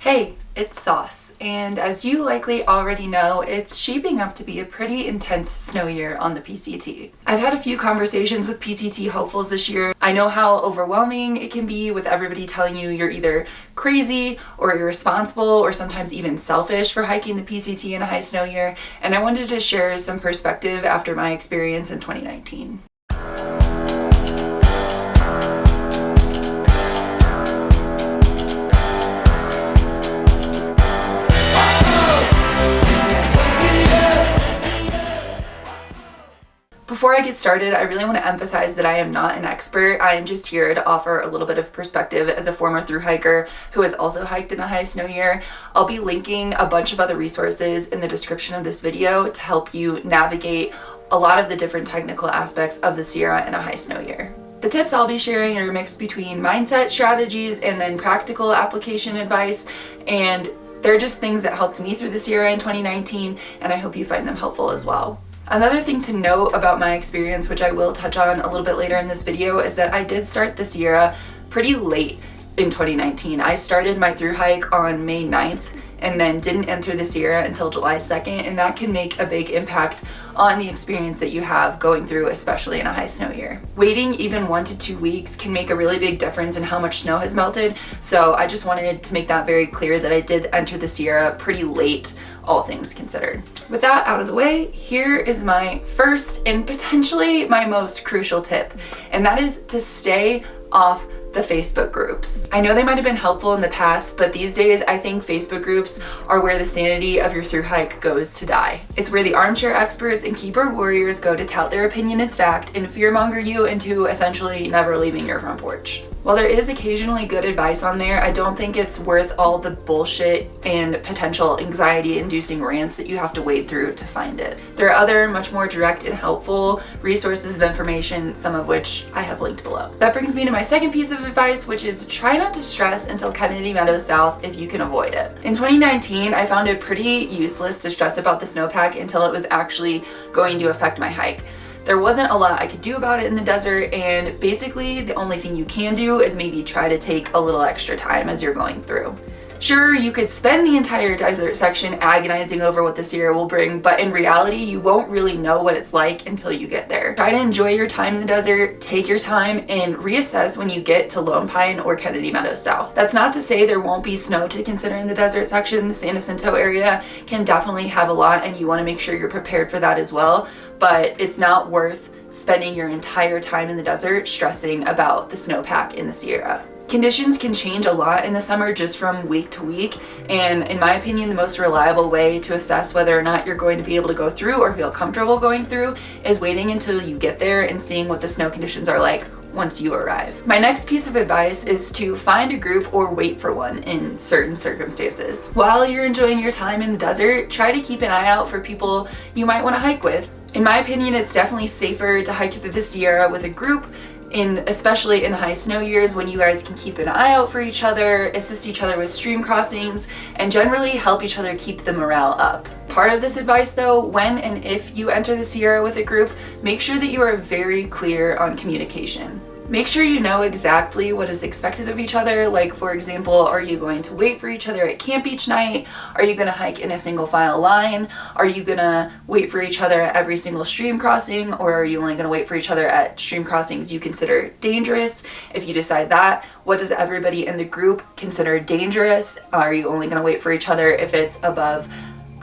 Hey, it's Sauce, and as you likely already know, it's shaping up to be a pretty intense snow year on the PCT. I've had a few conversations with PCT hopefuls this year. I know how overwhelming it can be with everybody telling you you're either crazy or irresponsible or sometimes even selfish for hiking the PCT in a high snow year, and I wanted to share some perspective after my experience in 2019. Before I get started, I really want to emphasize that I am not an expert. I am just here to offer a little bit of perspective as a former thru-hiker who has also hiked in a high snow year. I'll be linking a bunch of other resources in the description of this video to help you navigate a lot of the different technical aspects of the Sierra in a high snow year. The tips I'll be sharing are mixed between mindset strategies and then practical application advice, and they're just things that helped me through the Sierra in 2019, and I hope you find them helpful as well. Another thing to note about my experience, which I will touch on a little bit later in this video, is that I did start the Sierra pretty late in 2019. I started my thru hike on May 9th and then didn't enter the Sierra until July 2nd, and that can make a big impact on the experience that you have going through, especially in a high snow year. Waiting even 1 to 2 weeks can make a really big difference in how much snow has melted, so I just wanted to make that very clear that I did enter the Sierra pretty late, all things considered. With that out of the way, here is my first and potentially my most crucial tip, and that is to stay off the Facebook groups. I know they might have been helpful in the past, but these days I think Facebook groups are where the sanity of your thru hike goes to die. It's where the armchair experts and keyboard warriors go to tout their opinion as fact and fearmonger you into essentially never leaving your front porch. While there is occasionally good advice on there, I don't think it's worth all the bullshit and potential anxiety-inducing rants that you have to wade through to find it. There are other much more direct and helpful resources of information, some of which I have linked below. That brings me to my second piece of advice, which is try not to stress until Kennedy Meadows South if you can avoid it. In 2019, I found it pretty useless to stress about the snowpack until it was actually going to affect my hike. There wasn't a lot I could do about it in the desert, and basically the only thing you can do is maybe try to take a little extra time as you're going through. Sure, you could spend the entire desert section agonizing over what the Sierra will bring, but in reality, you won't really know what it's like until you get there. Try to enjoy your time in the desert, take your time, and reassess when you get to Lone Pine or Kennedy Meadows South. That's not to say there won't be snow to consider in the desert section. The San Jacinto area can definitely have a lot, and you want to make sure you're prepared for that as well, but it's not worth spending your entire time in the desert stressing about the snowpack in the Sierra. Conditions can change a lot in the summer just from week to week, and in my opinion, the most reliable way to assess whether or not you're going to be able to go through or feel comfortable going through is waiting until you get there and seeing what the snow conditions are like once you arrive. My next piece of advice is to find a group or wait for one in certain circumstances. While you're enjoying your time in the desert, try to keep an eye out for people you might want to hike with. In my opinion, it's definitely safer to hike through the Sierra with a group, especially in high snow years when you guys can keep an eye out for each other, assist each other with stream crossings, and generally help each other keep the morale up. Part of this advice though, when and if you enter the Sierra with a group, make sure that you are very clear on communication. Make sure you know exactly what is expected of each other, like for example, are you going to wait for each other at camp each night? Are you going to hike in a single file line? Are you going to wait for each other at every single stream crossing, or are you only going to wait for each other at stream crossings you consider dangerous? If you decide that, what does everybody in the group consider dangerous? Are you only going to wait for each other if it's above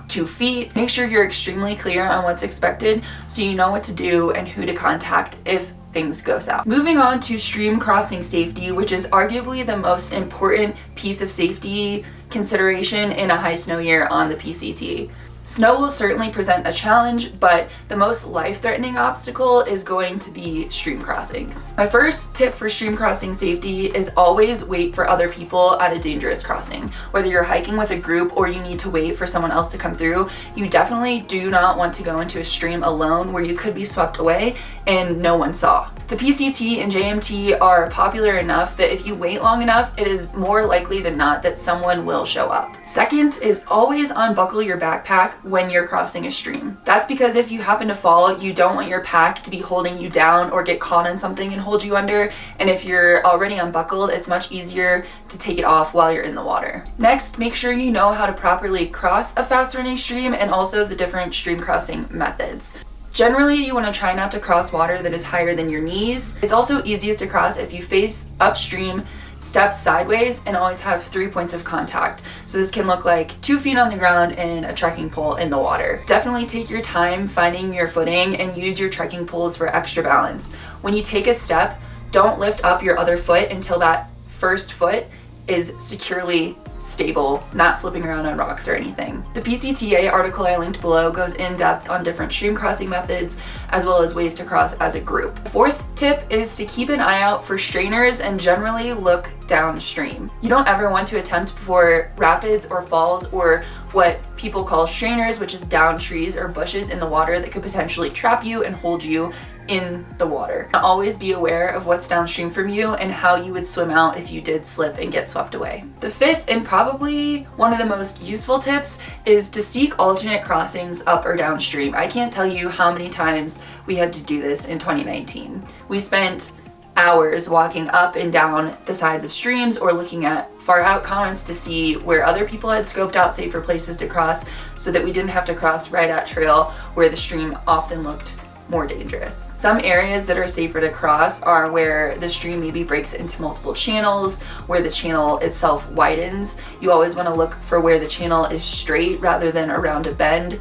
2 feet? Make sure you're extremely clear on what's expected so you know what to do and who to contact if things go south. Moving on to stream crossing safety, which is arguably the most important piece of safety consideration in a high snow year on the PCT. Snow will certainly present a challenge, but the most life-threatening obstacle is going to be stream crossings. My first tip for stream crossing safety is always wait for other people at a dangerous crossing. Whether you're hiking with a group or you need to wait for someone else to come through, you definitely do not want to go into a stream alone where you could be swept away and no one saw. The PCT and JMT are popular enough that if you wait long enough, it is more likely than not that someone will show up. Second is always unbuckle your backpack when you're crossing a stream. That's because if you happen to fall, you don't want your pack to be holding you down or get caught in something and hold you under. And if you're already unbuckled, it's much easier to take it off while you're in the water. Next, make sure you know how to properly cross a fast running stream and also the different stream crossing methods. Generally, you want to try not to cross water that is higher than your knees. It's also easiest to cross if you face upstream, step sideways, and always have 3 points of contact. So this can look like 2 feet on the ground and a trekking pole in the water. Definitely take your time finding your footing and use your trekking poles for extra balance. When you take a step, don't lift up your other foot until that first foot is securely stable, not slipping around on rocks or anything. The PCTA article I linked below goes in depth on different stream crossing methods as well as ways to cross as a group. Fourth tip is to keep an eye out for strainers and generally look downstream. You don't ever want to attempt before rapids or falls or what people call strainers, which is down trees or bushes in the water that could potentially trap you and hold you in the water. Always be aware of what's downstream from you and how you would swim out if you did slip and get swept away. The fifth and probably one of the most useful tips is to seek alternate crossings up or downstream. I can't tell you how many times we had to do this in 2019. We spent hours walking up and down the sides of streams or looking at far out comments to see where other people had scoped out safer places to cross so that we didn't have to cross right at trail where the stream often looked more dangerous. Some areas that are safer to cross are where the stream maybe breaks into multiple channels, where the channel itself widens. You always want to look for where the channel is straight rather than around a bend.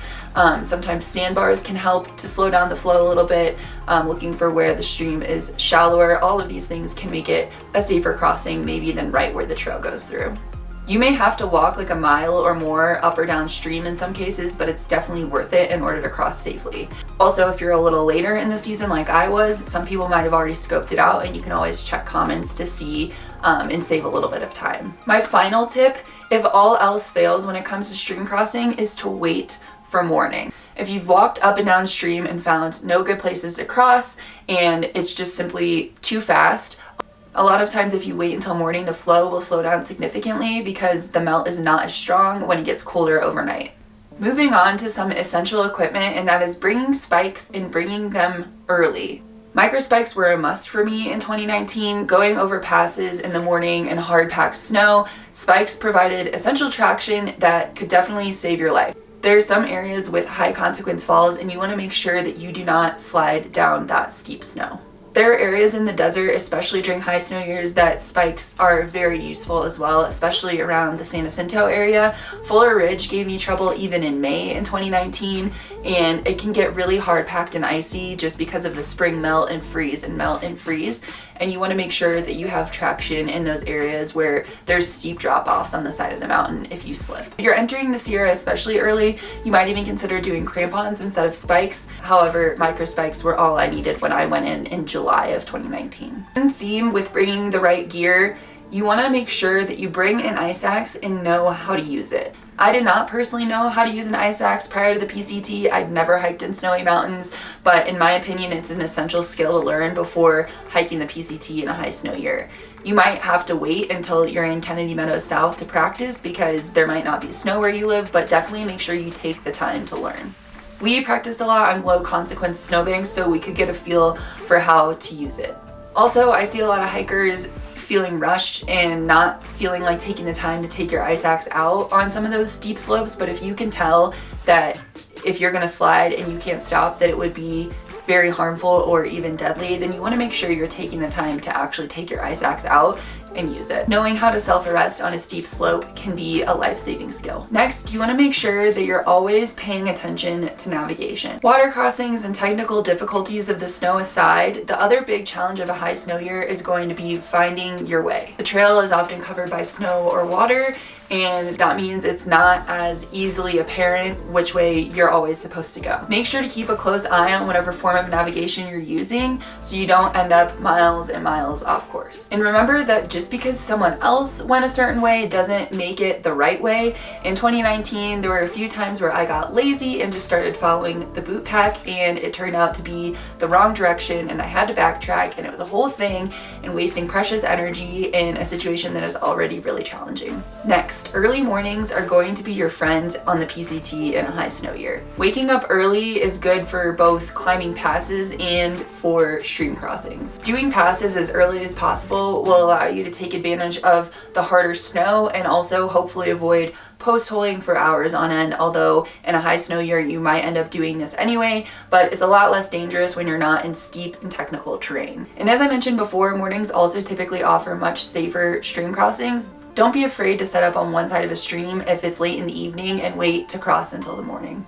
Sometimes sandbars can help to slow down the flow a little bit, looking for where the stream is shallower. All of these things can make it a safer crossing maybe than right where the trail goes through. You may have to walk like a mile or more up or downstream in some cases, but it's definitely worth it in order to cross safely. Also, if you're a little later in the season like I was, some people might have already scoped it out and you can always check comments to see and save a little bit of time. My final tip, if all else fails when it comes to stream crossing, is to wait for morning. If you've walked up and down stream and found no good places to cross and it's just simply too fast, a lot of times if you wait until morning, the flow will slow down significantly because the melt is not as strong when it gets colder overnight. Moving on to some essential equipment, and that is bringing spikes and bringing them early. Micro spikes were a must for me in 2019. Going over passes in the morning and hard packed snow, spikes provided essential traction that could definitely save your life. There's some areas with high consequence falls and you want to make sure that you do not slide down that steep snow. There are areas in the desert, especially during high snow years, that spikes are very useful as well, especially around the San Jacinto area. Fuller Ridge gave me trouble even in May in 2019, and it can get really hard packed and icy just because of the spring melt and freeze and melt and freeze. And you want to make sure that you have traction in those areas where there's steep drop-offs on the side of the mountain if you slip. If you're entering the Sierra especially early, you might even consider doing crampons instead of spikes. However, micro spikes were all I needed when I went in July of 2019. In theme with bringing the right gear, you want to make sure that you bring an ice axe and know how to use it. I did not personally know how to use an ice axe prior to the PCT. I'd never hiked in snowy mountains, but in my opinion, it's an essential skill to learn before hiking the PCT in a high snow year. You might have to wait until you're in Kennedy Meadows South to practice because there might not be snow where you live, but definitely make sure you take the time to learn. We practiced a lot on low consequence snowbanks so we could get a feel for how to use it. Also, I see a lot of hikers feeling rushed and not feeling like taking the time to take your ice axe out on some of those steep slopes, but if you can tell that if you're gonna slide and you can't stop, that it would be very harmful or even deadly, then you want to make sure you're taking the time to actually take your ice axe out and use it. Knowing how to self-arrest on a steep slope can be a life-saving skill. Next, you want to make sure that you're always paying attention to navigation. Water crossings and technical difficulties of the snow aside, the other big challenge of a high snow year is going to be finding your way. The trail is often covered by snow or water, and that means it's not as easily apparent which way you're always supposed to go. Make sure to keep a close eye on whatever form of navigation you're using so you don't end up miles and miles off course. And remember that just just because someone else went a certain way doesn't make it the right way. In 2019, there were a few times where I got lazy and just started following the boot pack, and it turned out to be the wrong direction, and I had to backtrack, and it was a whole thing, and wasting precious energy in a situation that is already really challenging. Next, early mornings are going to be your friends on the PCT in a high snow year. Waking up early is good for both climbing passes and for stream crossings. Doing passes as early as possible will allow you to take advantage of the harder snow and also hopefully avoid post-holing for hours on end, although in a high snow year you might end up doing this anyway, but it's a lot less dangerous when you're not in steep and technical terrain. And as I mentioned before, mornings also typically offer much safer stream crossings. Don't be afraid to set up on one side of a stream if it's late in the evening and wait to cross until the morning.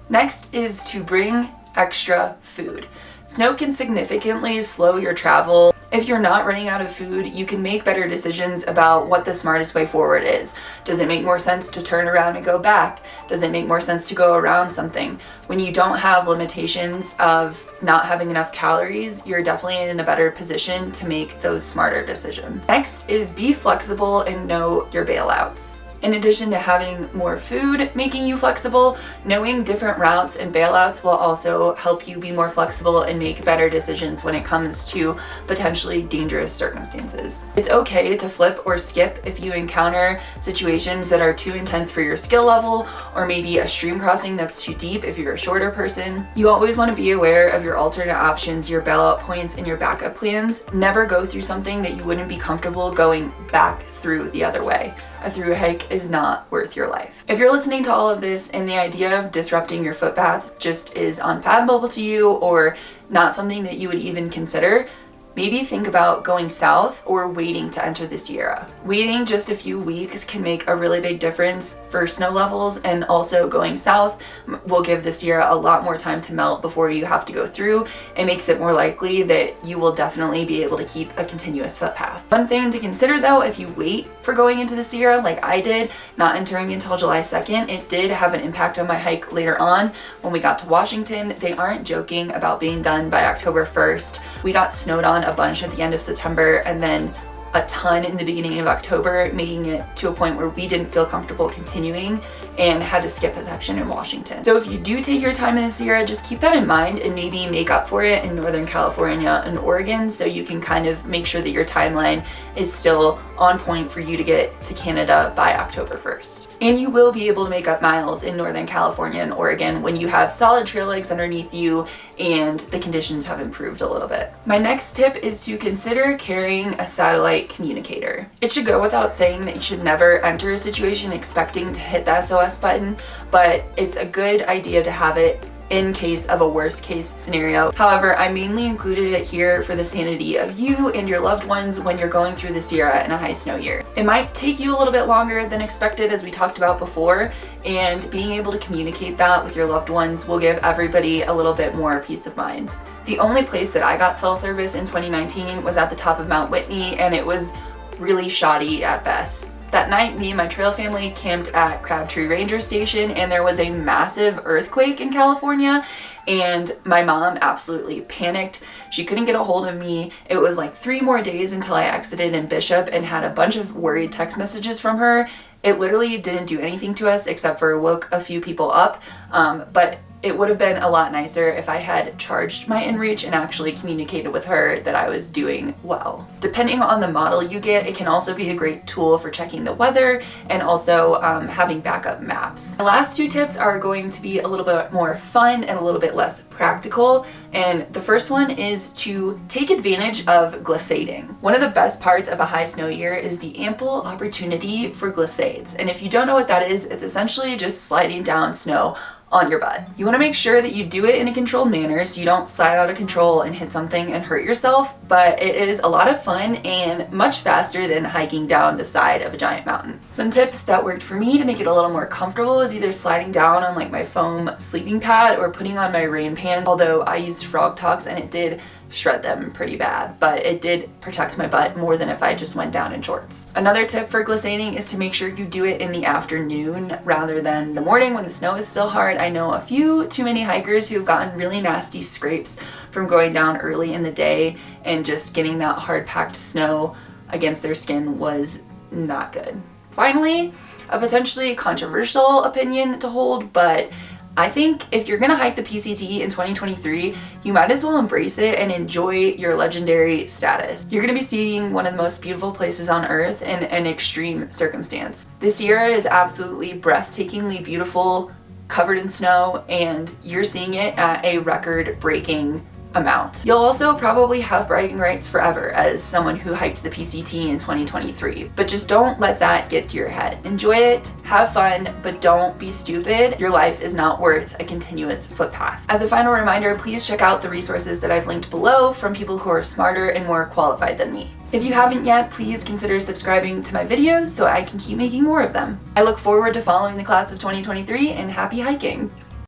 Next is to bring extra food. Snow can significantly slow your travel. If you're not running out of food, you can make better decisions about what the smartest way forward is. Does it make more sense to turn around and go back? Does it make more sense to go around something? When you don't have limitations of not having enough calories, you're definitely in a better position to make those smarter decisions. Next is be flexible and know your bailouts. In addition to having more food making you flexible, knowing different routes and bailouts will also help you be more flexible and make better decisions when it comes to potentially dangerous circumstances. It's okay to flip or skip if you encounter situations that are too intense for your skill level, or maybe a stream crossing that's too deep if you're a shorter person. You always want to be aware of your alternate options, your bailout points, and your backup plans. Never go through something that you wouldn't be comfortable going back through the other way. A through hike is not worth your life. If you're listening to all of this and the idea of disrupting your footpath just is unfathomable to you or not something that you would even consider, maybe think about going south or waiting to enter the Sierra. Waiting just a few weeks can make a really big difference for snow levels, and also going south will give the Sierra a lot more time to melt before you have to go through. It makes it more likely that you will definitely be able to keep a continuous footpath. One thing to consider though, if you wait for going into the Sierra like I did, not entering until July 2nd, it did have an impact on my hike later on. When we got to Washington, they aren't joking about being done by October 1st. We got snowed on a bunch at the end of September and then a ton in the beginning of October, making it to a point where we didn't feel comfortable continuing and had to skip a section in Washington. So if you do take your time in the Sierra, just keep that in mind and maybe make up for it in Northern California and Oregon, so you can kind of make sure that your timeline is still on point for you to get to Canada by October 1st. And you will be able to make up miles in Northern California and Oregon when you have solid trail legs underneath you and the conditions have improved a little bit. My next tip is to consider carrying a satellite communicator. It should go without saying that you should never enter a situation expecting to hit the SOS button, but it's a good idea to have it in case of a worst case scenario. However, I mainly included it here for the sanity of you and your loved ones when you're going through the Sierra in a high snow year. It might take you a little bit longer than expected, as we talked about before, and being able to communicate that with your loved ones will give everybody a little bit more peace of mind. The only place that I got cell service in 2019 was at the top of Mount Whitney, and it was really shoddy at best. That night, me and my trail family camped at Crabtree Ranger Station, and there was a massive earthquake in California, and my mom absolutely panicked. She couldn't get a hold of me. It was like 3 more days until I exited in Bishop and had a bunch of worried text messages from her. It literally didn't do anything to us except for woke a few people up, but it would have been a lot nicer if I had charged my inReach and actually communicated with her that I was doing well. Depending on the model you get, it can also be a great tool for checking the weather and also having backup maps. My last 2 tips are going to be a little bit more fun and a little bit less practical. And the first one is to take advantage of glissading. One of the best parts of a high snow year is the ample opportunity for glissades. And if you don't know what that is, it's essentially just sliding down snow on your butt. You want to make sure that you do it in a controlled manner so you don't slide out of control and hit something and hurt yourself, but it is a lot of fun and much faster than hiking down the side of a giant mountain. Some tips that worked for me to make it a little more comfortable is either sliding down on like my foam sleeping pad or putting on my rain pants, although I used Frog Talks and it did shred them pretty bad, but it did protect my butt more than if I just went down in shorts. Another tip for glissading is to make sure you do it in the afternoon rather than the morning when the snow is still hard. I know a few too many hikers who've gotten really nasty scrapes from going down early in the day and just getting that hard packed snow against their skin was not good. Finally, a potentially controversial opinion to hold, but I think if you're gonna hike the PCT in 2023, you might as well embrace it and enjoy your legendary status. You're gonna be seeing one of the most beautiful places on earth in an extreme circumstance. The Sierra is absolutely breathtakingly beautiful, covered in snow, and you're seeing it at a record-breaking amount. You'll also probably have bragging rights forever as someone who hiked the PCT in 2023, but just don't let that get to your head. Enjoy it, have fun, but don't be stupid. Your life is not worth a continuous footpath. As a final reminder, please check out the resources that I've linked below from people who are smarter and more qualified than me. If you haven't yet, please consider subscribing to my videos so I can keep making more of them. I look forward to following the class of 2023, and happy hiking!